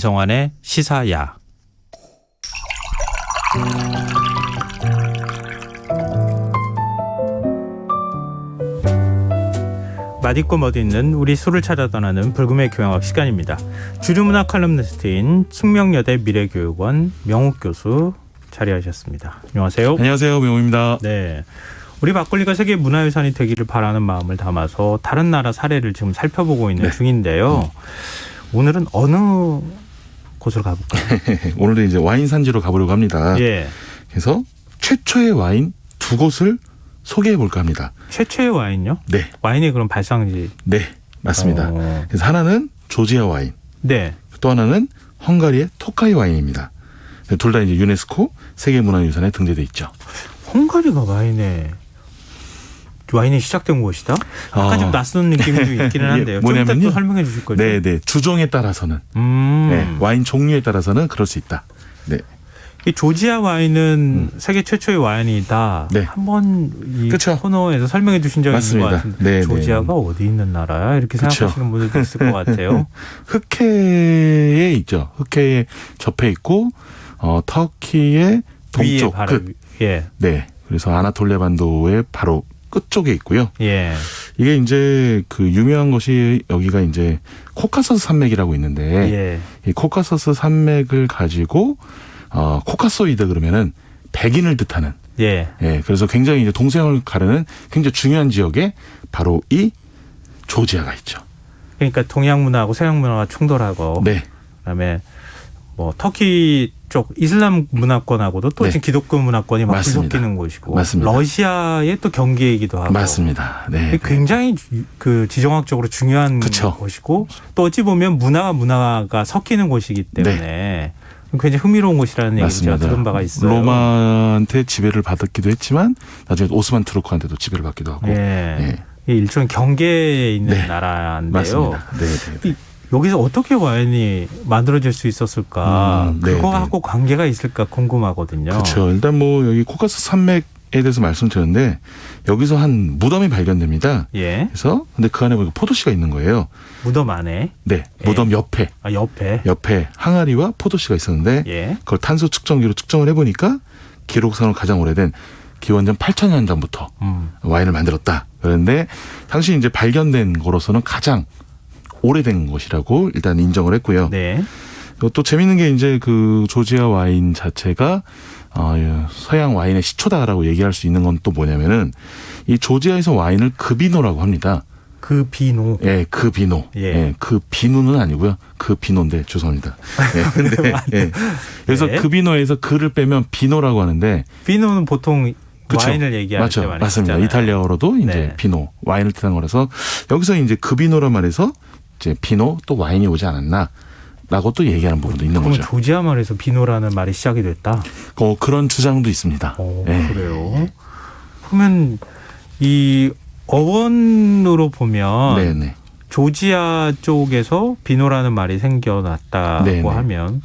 안성환의 시사야. 맛있고 멋있는 우리 술을 찾아 떠나는 불금의 교양학 시간입니다. 주류문학 칼럼니스트인 숙명여대 미래교육원 명욱 교수 자리하셨습니다. 안녕하세요. 안녕하세요. 명욱입니다. 네, 우리 막걸리가 세계 문화유산이 되기를 바라는 마음을 담아서 다른 나라 사례를 지금 살펴보고 있는 중인데요. 오늘은 어느 곳으로 가볼까요? 오늘은 이제 와인 산지로 가보려고 합니다. 예. 그래서 최초의 와인 두 곳을 소개해 볼까 합니다. 최초의 와인요? 네. 와인의 그런 발상지. 네, 맞습니다. 그래서 하나는 조지아 와인, 네. 또 하나는 헝가리의 토카이 와인입니다. 둘 다 이제 유네스코 세계문화유산에 등재돼 있죠. 헝가리가 와인이 시작된 곳이다? 약간 좀 낯선 느낌이 좀 있기는 한데요. 좀 이따 또 설명해 주실 거죠? 네. 주종에 따라서는 네, 와인 종류에 따라서는 그럴 수 있다. 네. 이 조지아 와인은 세계 최초의 와인이다. 네. 한번 이 그쵸. 코너에서 설명해 주신 적이 있는 것 같은데 네, 조지아가 어디 있는 나라야? 이렇게 생각하시는 분들도 있을 것 같아요. 흑해에 있죠. 흑해에 접해 있고 터키의 동쪽 끝. 예. 네. 그래서 아나톨리아 반도의 바로 끝쪽에 있고요. 예. 이게 이제 그 유명한 것이 여기가 이제 코카서스 산맥이라고 있는데 예. 이 코카서스 산맥을 가지고 코카소이드 그러면은 백인을 뜻하는 예. 그래서 굉장히 이제 동서양을 가르는 굉장히 중요한 지역에 바로 이 조지아가 있죠. 그러니까 동양 문화하고 서양 문화가 충돌하고 네. 그다음에 뭐 터키 쪽 이슬람 문화권하고도 또 지금 기독교 문화권이 막 뒤섞이는 곳이고 맞습니다. 러시아의 또 경계이기도 하고 맞습니다. 네. 굉장히 그 지정학적으로 중요한 곳이고 또 어찌 보면 문화가 섞이는 곳이기 때문에 굉장히 흥미로운 곳이라는 얘기를 제가 들은 바가 있어요. 로마한테 지배를 받았기도 했지만 나중에 오스만 투르크한테도 지배를 받기도 하고. 일종의 경계에 있는 나라인데요. 맞습니다. 네. 여기서 어떻게 와인이 만들어질 수 있었을까? 그거하고 관계가 있을까 궁금하거든요. 그렇죠. 일단 뭐 여기 코카스 산맥에 대해서 말씀드렸는데 여기서 한 무덤이 발견됩니다. 예. 그래서 근데 그 안에 보니까 포도씨가 있는 거예요. 무덤 안에? 네. 무덤 옆에. 옆에 항아리와 포도씨가 있었는데 그걸 탄소 측정기로 측정을 해보니까 기록상으로 가장 오래된 기원전 8,000년 전부터 와인을 만들었다. 그런데 당시 이제 발견된 거로서는 가장 오래된 것이라고 일단 인정을 했고요. 네. 또 재밌는 게 이제 그 조지아 와인 자체가 서양 와인의 시초다라고 얘기할 수 있는 건 또 뭐냐면은 이 조지아에서 와인을 그비노라고 합니다. 그비노. 예, 그비노. 그 비누는 아니고요. 그 비노인데 죄송합니다. 근데 그래서 그비노에서 그를 빼면 비노라고 하는데 비노는 보통 와인을 얘기할 때 많이 맞습니다. 이탈리아어로도 이제 비노 와인을 뜻하는 거라서 여기서 이제 그비노란 말에서 이제 비노 또 와인이 오지 않았나라고 또 얘기하는 부분도 있는 거죠. 조지아 말에서 비노라는 말이 시작이 됐다. 그런 주장도 있습니다. 그래요. 그러면 이 어원으로 보면 조지아 쪽에서 비노라는 말이 생겨났다고 하면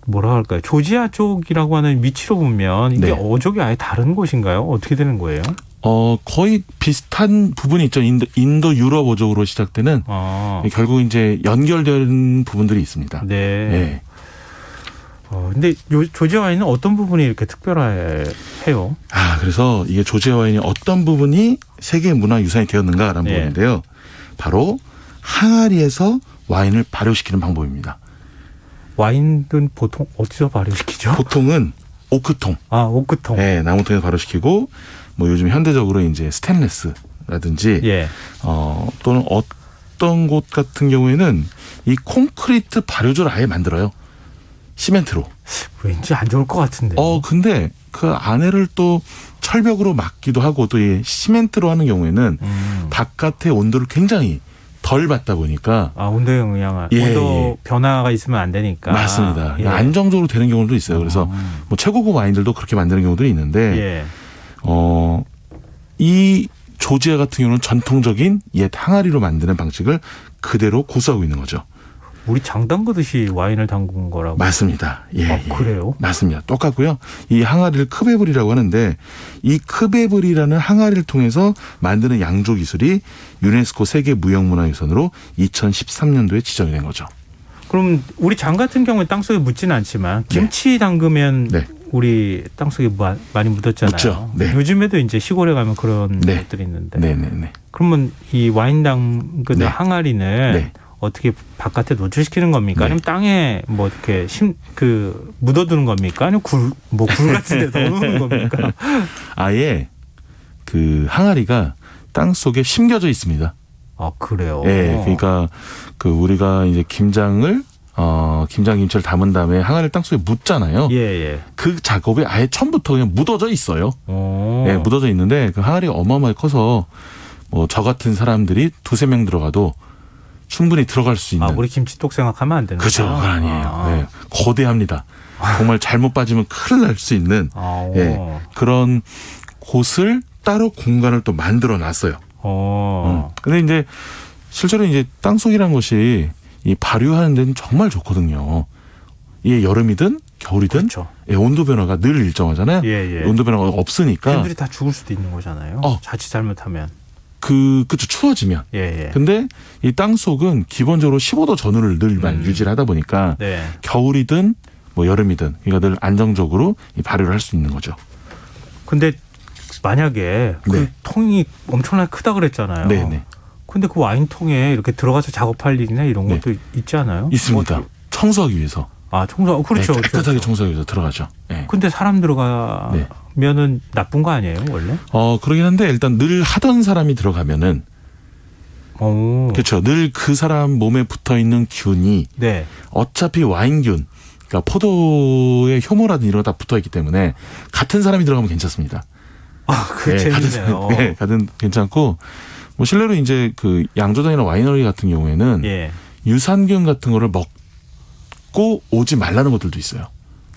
뭐라 할까요? 조지아 쪽이라고 하는 위치로 보면 이게 어족이 아예 다른 곳인가요? 어떻게 되는 거예요? 거의 비슷한 부분이 있죠. 인도 유럽 어족으로 시작되는 결국 이제 연결된 부분들이 있습니다. 네. 근데 조지아 와인은 어떤 부분이 이렇게 특별해요? 그래서 이게 조지아 와인이 어떤 부분이 세계 문화유산이 되었는가라는 부분인데요. 바로 항아리에서 와인을 발효시키는 방법입니다. 와인은 보통 어디서 발효시키죠? 보통은 오크통. 오크통. 네, 나무통에서 발효시키고 뭐 요즘 현대적으로 이제 스테인리스라든지 또는 어떤 곳 같은 경우에는 이 콘크리트 발효조를 아예 만들어요. 시멘트로. 왠지 안 좋을 것 같은데. 근데 그 안에를 또 철벽으로 막기도 하고 또 이 시멘트로 하는 경우에는 바깥의 온도를 굉장히 덜 받다 보니까 온도 영향, 온도 변화가 있으면 안 되니까. 맞습니다. 안정적으로 되는 경우도 있어요. 그래서 뭐 최고급 와인들도 그렇게 만드는 경우들이 있는데 이 조지아 같은 경우는 전통적인 옛 항아리로 만드는 방식을 그대로 고수하고 있는 거죠. 우리 장 담그듯이 와인을 담근 거라고. 맞습니다. 그래요? 맞습니다. 똑같고요. 이 항아리를 크베블이라고 하는데 이 크베블이라는 항아리를 통해서 만드는 양조 기술이 유네스코 세계 무형문화유산으로 2013년도에 지정이 된 거죠. 그럼 우리 장 같은 경우에 땅속에 묻지는 않지만 김치 담그면 우리 땅속에 많이 묻었잖아요. 묻죠. 요즘에도 이제 시골에 가면 그런 것들이 있는데. 그러면 이 와인 담그는 항아리는 어떻게 바깥에 노출시키는 겁니까? 아니면 땅에 뭐 이렇게 묻어두는 겁니까? 아니면 굴 같은 데 넣어놓는 겁니까? 아예 그 항아리가 땅 속에 심겨져 있습니다. 아, 그래요? 네, 그러니까 그 우리가 이제 김치를 담은 다음에 항아리를 땅 속에 묻잖아요. 그 작업이 아예 처음부터 그냥 묻어져 있어요. 네, 묻어져 있는데 그 항아리가 어마어마하게 커서 뭐 저 같은 사람들이 2-3명 들어가도 충분히 들어갈 수 있는. 우리 김치독 생각하면 안 되는 거죠. 그건 아니에요. 네, 거대합니다. 정말 잘못 빠지면 큰일 날 수 있는 그런 곳을 따로 공간을 또 만들어 놨어요. 근데 이제 실제로 이제 땅속이란 것이 이 발효하는 데는 정말 좋거든요. 이게 여름이든 겨울이든 온도 변화가 늘 일정하잖아요. 온도 변화가 없으니까 균들이 다 죽을 수도 있는 거잖아요. 자칫 잘못하면. 그쵸, 추워지면. 근데 이 땅속은 기본적으로 15도 전후를 늘 유지를 하다 보니까 겨울이든 뭐 여름이든 그러니까 늘 안정적으로 이 발효를 할 수 있는 거죠. 근데 만약에 그 통이 엄청나게 크다 그랬잖아요. 근데 그 와인통에 이렇게 들어가서 작업할 일이나 이런 것도 있지 않아요? 있습니다. 청소하기 위해서. 그렇죠. 깨끗하게 청소하기 위해서 들어가죠. 근데 사람 들어가면은 나쁜 거 아니에요, 원래? 그러긴 한데 일단 늘 하던 사람이 들어가면은 그렇죠. 늘 그 사람 몸에 붙어 있는 균이 어차피 와인균, 그러니까 포도의 효모라든 이런 거 다 붙어 있기 때문에 같은 사람이 들어가면 괜찮습니다. 그게 재밌네요. 같은 괜찮고 뭐 실례로 이제 그 양조장이나 와이너리 같은 경우에는 유산균 같은 거를 먹고 오지 말라는 것들도 있어요.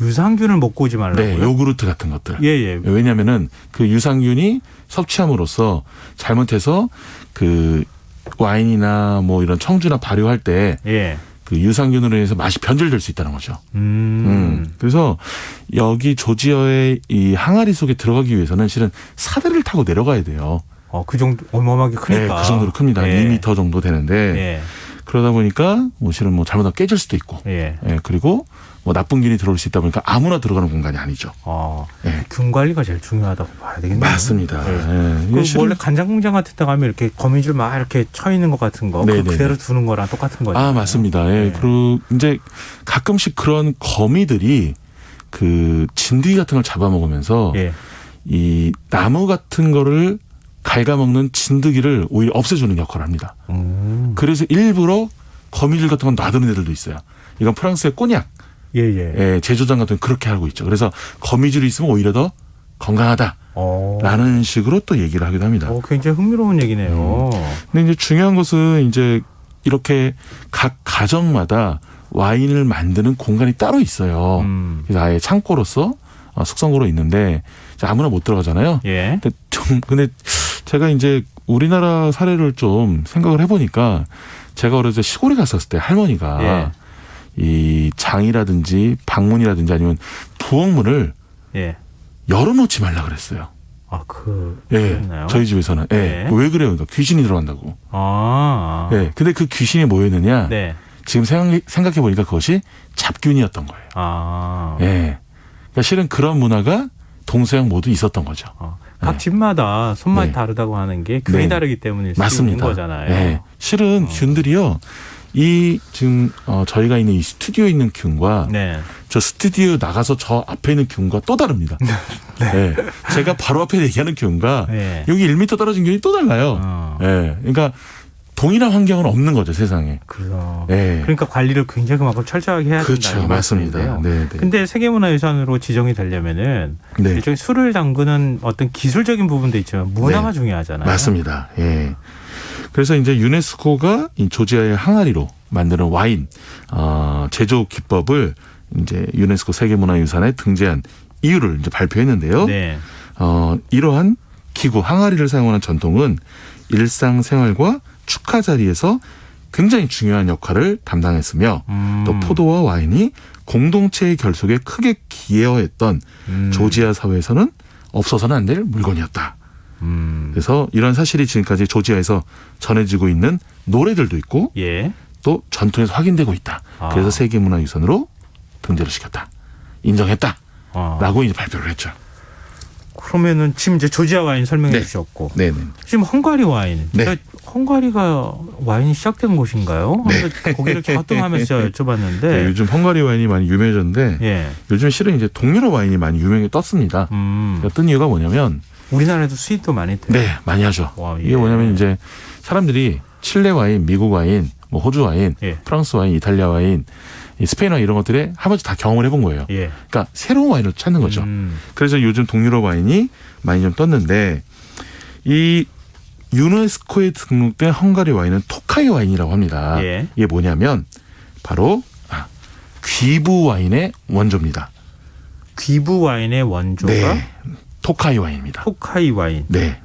유산균을 먹고 오지 말라고요? 요구르트 같은 것들. 왜냐하면은 그 유산균이 섭취함으로써 잘못해서 그 와인이나 뭐 이런 청주나 발효할 때 그 유산균으로 인해서 맛이 변질될 수 있다는 거죠. 그래서 여기 조지아의 이 항아리 속에 들어가기 위해서는 실은 사다리를 타고 내려가야 돼요. 그 정도 어마어마하게 크니까. 그 정도로 큽니다. 2m 정도 되는데 그러다 보니까 뭐 실은 뭐 잘못하면 깨질 수도 있고, 그리고 뭐 나쁜 균이 들어올 수 있다 보니까 아무나 들어가는 공간이 아니죠. 균 관리가 제일 중요하다고 봐야 되겠네요. 맞습니다. 원래 간장 공장 같은 데 가면 이렇게 거미줄 막 이렇게 쳐 있는 것 같은 거 그대로 두는 거랑 똑같은 거죠. 맞습니다. 그리고 이제 가끔씩 그런 거미들이 그 진드기 같은 걸 잡아먹으면서 이 나무 같은 거를 갉아먹는 진드기를 오히려 없애주는 역할을 합니다. 그래서 일부러 거미줄 같은 건 놔두는 애들도 있어요. 이건 프랑스의 꼬냑. 제조장 같은 건 그렇게 하고 있죠. 그래서 거미줄이 있으면 오히려 더 건강하다라는 식으로 또 얘기를 하기도 합니다. 굉장히 흥미로운 얘기네요. 근데 이제 중요한 것은 이제 이렇게 각 가정마다 와인을 만드는 공간이 따로 있어요. 그래서 아예 창고로서 숙성고로 있는데 아무나 못 들어가잖아요. 근데 제가 이제 우리나라 사례를 좀 생각을 해보니까 제가 어렸을 때 시골에 갔었을 때 할머니가 이 장이라든지 방문이라든지 아니면 부엌문을 열어놓지 말라 그랬어요. 그랬나요? 저희 집에서는. 왜 그래요? 그러니까 귀신이 들어간다고. 근데 그 귀신이 뭐였느냐? 지금 생각해 보니까 그것이 잡균이었던 거예요. 그러니까 실은 그런 문화가 동서양 모두 있었던 거죠. 각 집마다 손맛이 다르다고 하는 게 균이 다르기 때문일 수 있는 거잖아요. 실은 균들이요. 이 지금 저희가 있는 이 스튜디오에 있는 균과 저 스튜디오 나가서 저 앞에 있는 균과 또 다릅니다. 제가 바로 앞에 얘기하는 균과 여기 1m 떨어진 균이 또 달라요. 그러니까 동일한 환경은 없는 거죠, 세상에. 그러니까 관리를 굉장히 그만큼 철저하게 해야 된다는 맞습니다. 근데 세계문화유산으로 지정이 되려면은 일종의 술을 담그는 어떤 기술적인 부분도 있지만 문화가 중요하잖아요. 맞습니다. 그래서 이제 유네스코가 이 조지아의 항아리로 만드는 와인 제조 기법을 이제 유네스코 세계문화유산에 등재한 이유를 이제 발표했는데요. 이러한 기구 항아리를 사용하는 전통은 일상생활과 축하 자리에서 굉장히 중요한 역할을 담당했으며 또 포도와 와인이 공동체의 결속에 크게 기여했던 조지아 사회에서는 없어서는 안 될 물건이었다. 그래서 이런 사실이 지금까지 조지아에서 전해지고 있는 노래들도 있고 것도 전통에서 확인되고 있다. 그래서 세계문화유산으로 등재를 시켰다. 인정했다. 라고 이제 발표를 했죠. 그러면은 지금 이제 조지아 와인 설명해 주셨고, 지금 헝가리 와인, 헝가리가 와인이 시작된 곳인가요? 거기를 가뜩하면서 여쭤봤는데, 요즘 헝가리 와인이 많이 유명해졌는데, 요즘 실은 이제 동유럽 와인이 많이 유명해 떴습니다. 뜬 이유가 뭐냐면, 우리나라에도 수입도 많이 돼요. 네, 많이 하죠. 와, 이게 뭐냐면 이제 사람들이 칠레 와인, 미국 와인, 뭐 호주 와인, 프랑스 와인, 이탈리아 와인, 스페인 와인 이런 것들에 한 번씩 다 경험을 해본 거예요. 그러니까 새로운 와인을 찾는 거죠. 그래서 요즘 동유럽 와인이 많이 좀 떴는데, 이 유네스코에 등록된 헝가리 와인은 토카이 와인이라고 합니다. 이게 뭐냐면 바로 귀부 와인의 원조입니다. 귀부 와인의 원조가 토카이 와인입니다. 토카이 와인. 네.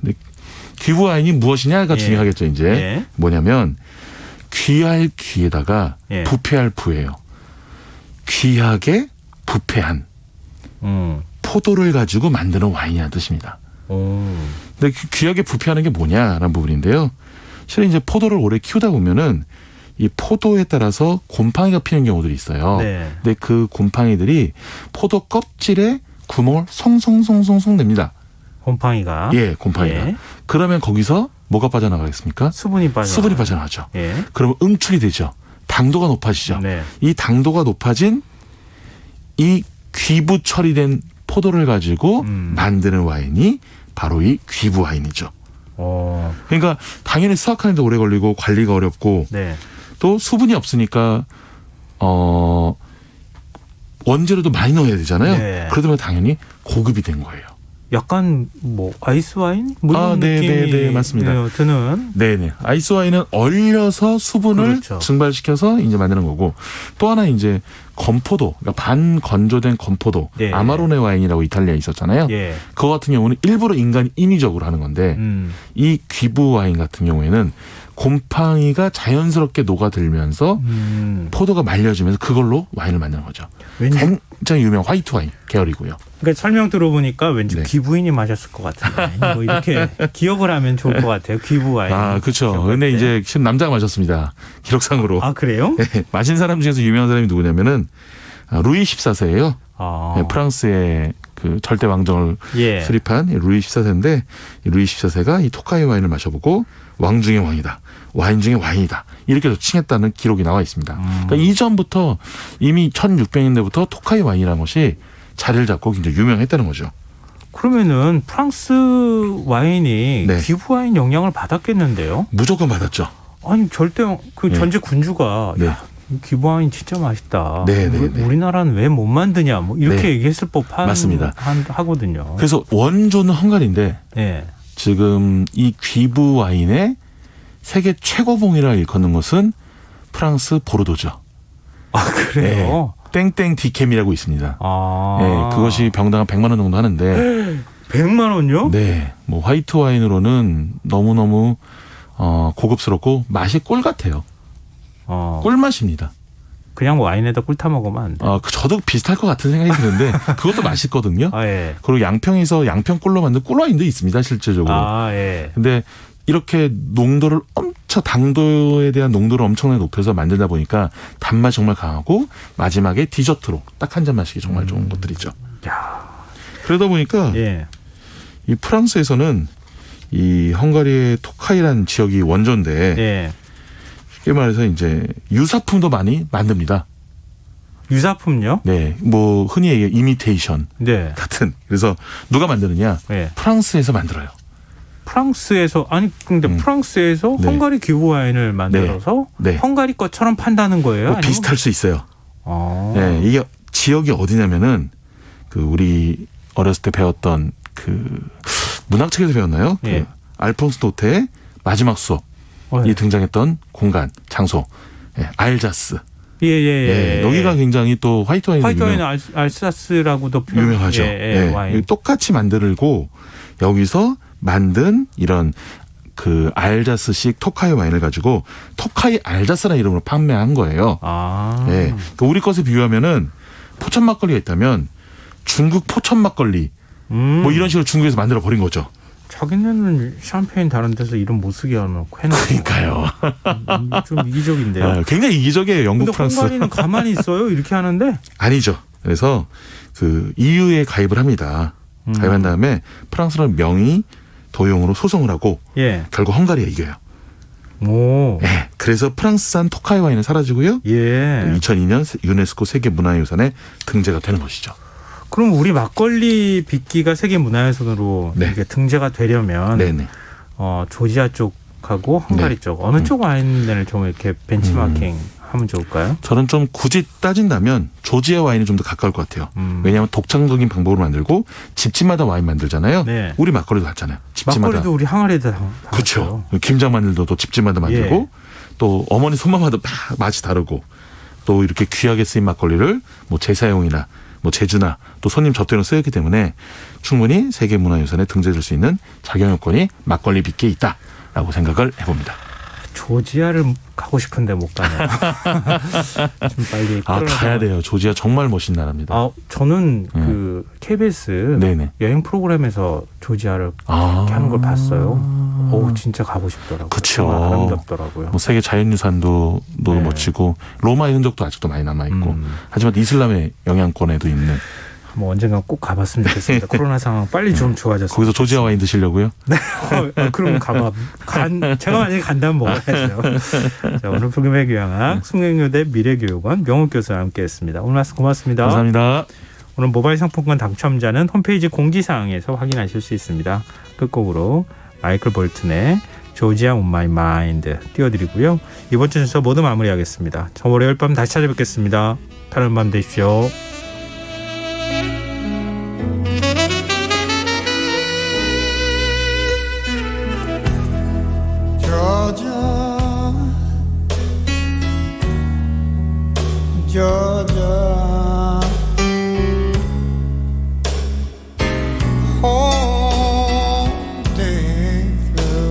귀부 와인이 무엇이냐가 중요하겠죠. 이제 뭐냐면 귀할 귀에다가 부패할 부예요. 귀하게 부패한 포도를 가지고 만드는 와인이라는 뜻입니다. 근데 귀하게 부패하는 게 뭐냐라는 부분인데요. 실은 이제 포도를 오래 키우다 보면은 이 포도에 따라서 곰팡이가 피는 경우들이 있어요. 근데 그 곰팡이들이 포도 껍질에 구멍을 송송송송송 냅니다. 곰팡이가. 곰팡이가. 그러면 거기서 뭐가 빠져나가겠습니까? 수분이 빠져나가죠. 그러면 음출이 되죠. 당도가 높아지죠. 이 당도가 높아진 이 귀부 처리된 포도를 가지고 만드는 와인이 바로 이 귀부 와인이죠. 그러니까 당연히 수확하는 데 오래 걸리고 관리가 어렵고 또 수분이 없으니까 원재료도 많이 넣어야 되잖아요. 그러다 보면 당연히 고급이 된 거예요. 약간 뭐 아이스 와인? 뭐 이런 느낌이 맞습니다. 드는. 아이스 와인은 얼려서 수분을 증발시켜서 이제 만드는 거고, 또 하나 이제 건포도, 그러니까 반건조된 건포도, 아마로네 와인이라고 이탈리아에 있었잖아요. 그거 같은 경우는 일부러 인간이 인위적으로 하는 건데, 이 귀부 와인 같은 경우에는 곰팡이가 자연스럽게 녹아들면서 포도가 말려지면서 그걸로 와인을 만드는 거죠. 굉장히 유명한 화이트 와인 계열이고요. 그러니까 설명 들어보니까 왠지 귀부인이 마셨을 것 같은데 뭐 이렇게 기억을 하면 좋을 것 같아요. 귀부 와인. 그렇죠. 근데 이제 지금 남자가 마셨습니다. 기록상으로. 그래요? 마신 사람 중에서 유명한 사람이 누구냐면은 루이 14세예요. 프랑스의 그 절대 왕정을 수립한 루이 14세인데, 이 루이 14세가 이 토카이 와인을 마셔보고 왕 중의 왕이다, 와인 중의 와인이다, 이렇게 칭했다는 기록이 나와 있습니다. 그러니까 이전부터 이미 1600년대부터 토카이 와인이라는 것이 자리를 잡고 굉장히 유명했다는 거죠. 그러면은 프랑스 와인이 귀부 와인 영향을 받았겠는데요? 무조건 받았죠. 아니 절대 전제 군주가 귀부 와인 진짜 맛있다. 우리나라는 왜 못 만드냐, 뭐 이렇게 얘기했을 하거든요. 그래서 원조는 헝가리인데 지금 이 귀부 와인의 세계 최고봉이라 일컫는 것은 프랑스 보르도죠. 그래요? 땡땡 디캠이라고 있습니다. 그것이 병당 100만 원 정도 하는데. 100만 원요? 뭐 화이트 와인으로는 너무너무 고급스럽고 맛이 꿀 같아요. 꿀맛입니다. 그냥 와인에다 꿀 타 먹으면 안 돼. 저도 비슷할 것 같은 생각이 드는데 그것도 맛있거든요. 그리고 양평에서 양평꿀로 만든 꿀와인도 있습니다, 실제적으로. 근데 이렇게 농도를 당도에 대한 농도를 엄청나게 높여서 만들다 보니까 단맛이 정말 강하고 마지막에 디저트로 딱 한 잔 마시기 정말 좋은 것들이죠. 그러다 보니까 이 프랑스에서는 이 헝가리의 토카이라는 지역이 원조인데 쉽게 말해서 이제 유사품도 많이 만듭니다. 유사품요? 뭐 흔히 얘기해 이미테이션 같은. 그래서 누가 만드느냐? 프랑스에서 만들어요. 프랑스에서 근데 프랑스에서 헝가리 귀부 와인을 만들어서 헝가리 것처럼 판다는 거예요? 비슷할 수 있어요. 이게 지역이 어디냐면은 그 우리 어렸을 때 배웠던 그 문학책에서 배웠나요? 그 알폰스 도테의 마지막 수업이 등장했던 공간, 장소, 알자스. 여기가 굉장히 또 화이트 와인 알사스라고도 유명하죠. 와인. 똑같이 만들고 여기서 만든 이런 그 알자스식 토카이 와인을 가지고 토카이 알자스라는 이름으로 판매한 거예요. 그러니까 우리 것에 비유하면은 포천 막걸리가 있다면 중국 포천 막걸리 뭐 이런 식으로 중국에서 만들어 버린 거죠. 자기네는 샴페인 다른 데서 이름 못 쓰게 하면 그러니까요. 좀 이기적인데요. 굉장히 이기적이에요. 영국, 근데 프랑스. 헝가리는 가만히 있어요. 이렇게 하는데 아니죠. 그래서 그 EU에 가입을 합니다. 가입한 다음에 프랑스는 명의 도용으로 소송을 하고 결국 헝가리가 이겨요. 오. 네, 그래서 프랑스산 토카이 와인은 사라지고요. 2002년 유네스코 세계문화유산에 등재가 되는 것이죠. 그럼 우리 막걸리 빚기가 세계문화유산으로 이게 등재가 되려면 조지아 쪽하고 헝가리 쪽 어느 쪽 와인을 좀 이렇게 벤치마킹 하면 좋을까요? 저는 좀 굳이 따진다면 조지아 와인이 좀 더 가까울 것 같아요. 왜냐하면 독창적인 방법으로 만들고 집집마다 와인 만들잖아요. 우리 막걸리도 같잖아요. 집집마다. 막걸리도 우리 항아리에다 그렇죠. 김장 마늘도 또 집집마다 만들고 또 어머니 손맛마다 맛이 다르고 또 이렇게 귀하게 쓰인 막걸리를 뭐 제사용이나 뭐 제주나 또 손님 접대로 쓰였기 때문에 충분히 세계문화유산에 등재될 수 있는 자격 요건이 막걸리 빚기에 있다라고 생각을 해봅니다. 조지아를 가고 싶은데 못 가네요. 좀 빨리. 가야 돼요. 조지아 정말 멋진 나라입니다. 저는 그 KBS 여행 프로그램에서 조지아를 이렇게 하는 걸 봤어요. 진짜 가고 싶더라고요. 그렇죠. 아름답더라고요. 뭐 세계 자연유산도 멋지고 로마의 흔적도 아직도 많이 남아 있고 하지만 이슬람의 영향권에도 있는. 뭐 언젠가 꼭 가봤으면 좋겠습니다. 코로나 상황 빨리 좀 좋아졌어요. 거기서 조지아 와인 드시려고요? 네. 그럼 제가 만약에 간다면 먹어야죠. 자, 오늘 불금의 교양학 숙명여대 미래교육원 명옥 교수와 함께했습니다. 오늘 말씀 고맙습니다. 감사합니다. 오늘 모바일 상품권 당첨자는 홈페이지 공지사항에서 확인하실 수 있습니다. 끝곡으로 마이클 볼튼의 조지아 온 마이 마인드 띄워드리고요. 이번 주 순서 모두 마무리하겠습니다. 저 월요일 밤 다시 찾아뵙겠습니다. 편안한 밤 되십시오. Georgia